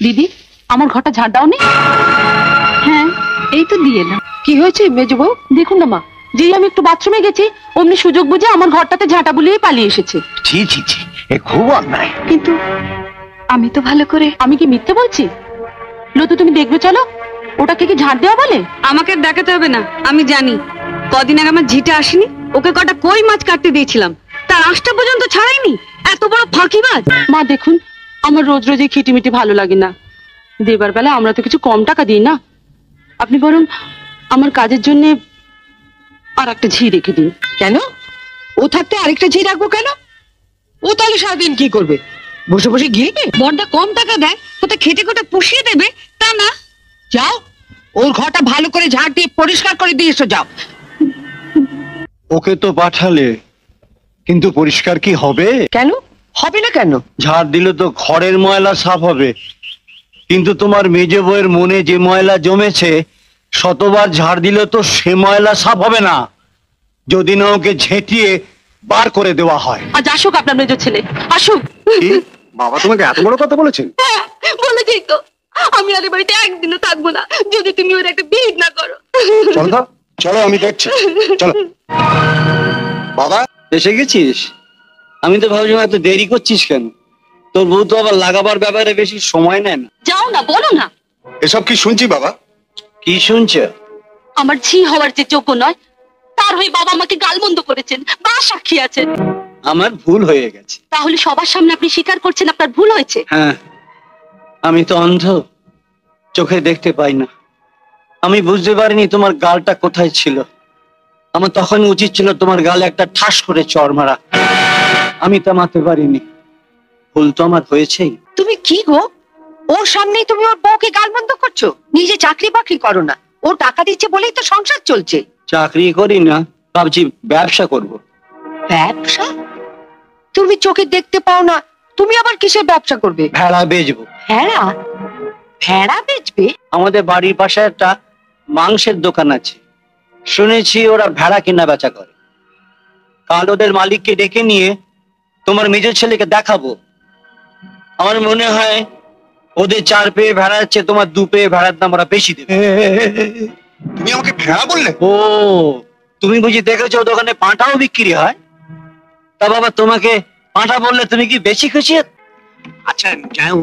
দিদি, আমার ঘরটা ঝাড় দাওনি? হ্যাঁ, এই তো দিয়ে এলাম। কি হয়েছে মেজো বউ? দেখুন না মা, যেই আমি একটু বাথরুমে গেছি অমনি সুযোগ বুঝে আমার ঘরটাতে ঝাঁটা বুলিয়ে পালিয়ে এসেছে। ছি ছি ছি, এ খুব অন্যায়। কিন্তু আমি তো ভালো করে। আমি কি মিথ্যে বলছি? লতু, তুমি দেখবে চলো, ওটাকে কি ঝাঁট দেওয়া বলে? আমাকে দেখাতে হবে না, আমি জানি। কদিন আগে আমার ঝিটে আসেনি, ওকে কটা কই মাছ কাটতে দিয়েছিলাম, তার আঁশটা পর্যন্ত ছাড়াইনি। এত বড় ফাঁকিবাজ। মা দেখুন, আমার রোজ রোজ এই খিটিমিটি ভালো লাগে না। দেবার বেলা আমরা তো কিছু কম টাকা দিই না। আপনি বরং আমার কাজের জন্য আর একটা ঝি রেখে দিন। কেন? ও থাকতে আরেকটা ঝি রাখবো কেন? ও তাহলে সারাদিন কি করবে? বসে বসে গিলবে? বড়টা কম টাকা দেয়, ওটা খেটে খুঁটে পুষিয়ে দেবে, তা না। যাও, ওর ঘরটা ভালো করে ঝাড় দিয়ে পরিষ্কার করে দিয়ে এসো, যাও। ওকে তো পাঠালে, কিন্তু পরিষ্কার কি হবে? কেন হবে না? কেন? ঝাড় দিলে তো ঘরের ময়লা সাফ হবে, কিন্তু তোমার মেজে বউয়ের মনে যে ময়লা জমেছে, শতবার ঝাড় দিলে তো সে ময়লা সাফ হবে না, যদি না ওকে ঝেঁটিয়ে বার করে দেওয়া হয়। আজ আসুক আপনার মেজো ছেলে, আসুক। কি বাবা তোমাকে এত বড় কথা বলেছেন? বলেছি তো, আমি আর বাড়িতে একদিনও থাকবো না যদি তুমি ওর একটা বিহিত না করো। চলো তো, চলো আমি দেখছি, চলো। বাবা এসে গেছিস? আমি তো ভাবছিলাম এত দেরি করছিস কেন? তোর বউ তো আবার লাগাবার ব্যাপারে বেশি সময় নেয় না। যাও না, বলো না। এসব কি শুনছি বাবা? কি শুনছ? আমার ঝি হওয়ার যে যোগ্য নয়, তার হয়ে বাবা আমাকে গালমন্দ করেছেন, বা সাক্ষী আছেন। আমার ভুল হয়ে গেছে। তাহলে সবার সামনে আপনি স্বীকার করছেন আপনার ভুল হয়েছে? হ্যাঁ, আমি তো অন্ধ, চোখে দেখতে পাই না। আমি বুঝতে পারিনি তোমার গালটা কোথায় ছিল। আমার তখন উচিত ছিল তোমার গালে একটা ঠাস করে চড় মারা। আমি তা মারতে পারিনি, ভুল তো আমার হয়েছেই। তুমি কি গো, ওর সামনেই তুমি ওর বউকে গালমন্দ করছো? নিজে চাকরি বাকরি করো না, ও টাকা দিচ্ছে বলেই তো সংসার চলছে। চাকরি করি না, ভাবছি ব্যবসা করব। ব্যবসা? তুমি চোখে দেখতে পাও না, তুমি আবার কিসের ব্যবসা করবে? ভেড়া বেচবো। ভেড়া? ভেড়া বেচবে? আমাদের বাড়ির পাশে একটা মাংসের দোকান আছে, শুনেছি ওরা ভেড়া কেনা বেচা করে। কাল ওদের মালিককে ডেকে নিয়ে তোমার মেজর ছেলেকে দেখাবো। আমার মনে হয় ওদের 4 পেয়ে ভেড়ার চেয়ে তোমার 2 পেয়ে ভেড়ার দাম ওরা বেশি দেবে। তুমি আমাকে ভেড়া বললে? ও, তুমি বুঝি দেখেছো দোকানে পাঁঠাও বিক্রি হয়? তা বাবা, তোমাকে পাঁঠা বললে তুমি কি বেশি খুশি? আচ্ছা যাও,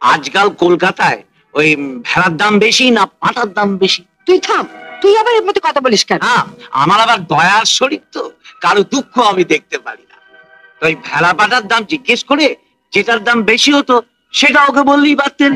আজকাল কলকাতায় ওই ভেড়ার দাম বেশি না পাঁঠার দাম বেশি? তুই থাম, তুই আবার এর মধ্যে কথা বলিস কেন? না, আমার আবার দয়ার শরীর তো, কারো দুঃখ আমি দেখতে পারি না। তো ওই ভেড়া পাঁঠার দাম জিজ্ঞেস করে যেটার দাম বেশি হতো সেটা ওকে বললেই পারতেন।